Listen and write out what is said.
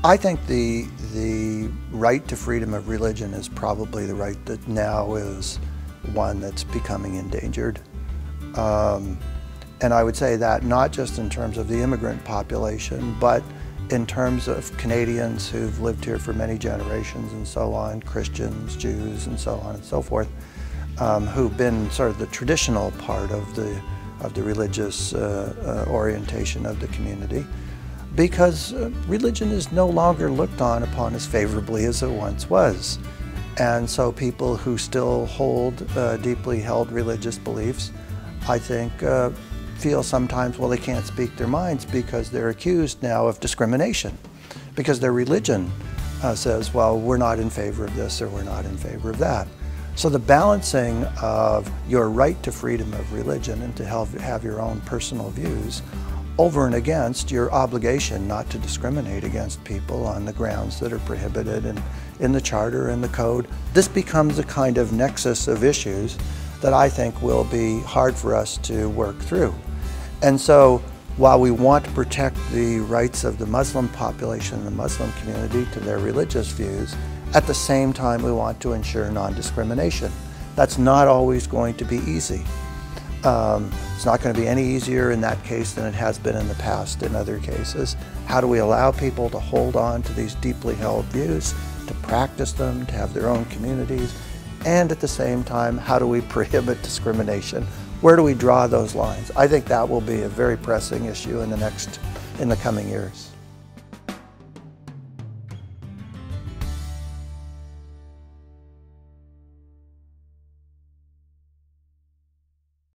I think the right to freedom of religion is probably the right that now is one that's becoming endangered. And I would say that not just in terms of the immigrant population, but in terms of Canadians who've lived here for many generations and so on, Christians, Jews, and so on and so forth, who've been sort of the traditional part of the religious orientation of the community, because religion is no longer looked on upon as favorably as it once was. And so people who still hold deeply held religious beliefs, I think, feel sometimes, well, they can't speak their minds because they're accused now of discrimination, because their religion says, well, we're not in favor of this or we're not in favor of that. So the balancing of your right to freedom of religion and to have your own personal views over and against your obligation not to discriminate against people on the grounds that are prohibited in the Charter and the Code, this becomes a kind of nexus of issues that I think will be hard for us to work through. And so while we want to protect the rights of the Muslim population, the Muslim community, to their religious views, at the same time we want to ensure non-discrimination. That's not always going to be easy. It's not going to be any easier in that case than it has been in the past in other cases. How do we allow people to hold on to these deeply held views, to practice them, to have their own communities, and at the same time, how do we prohibit discrimination? Where do we draw those lines? I think that will be a very pressing issue in the coming years.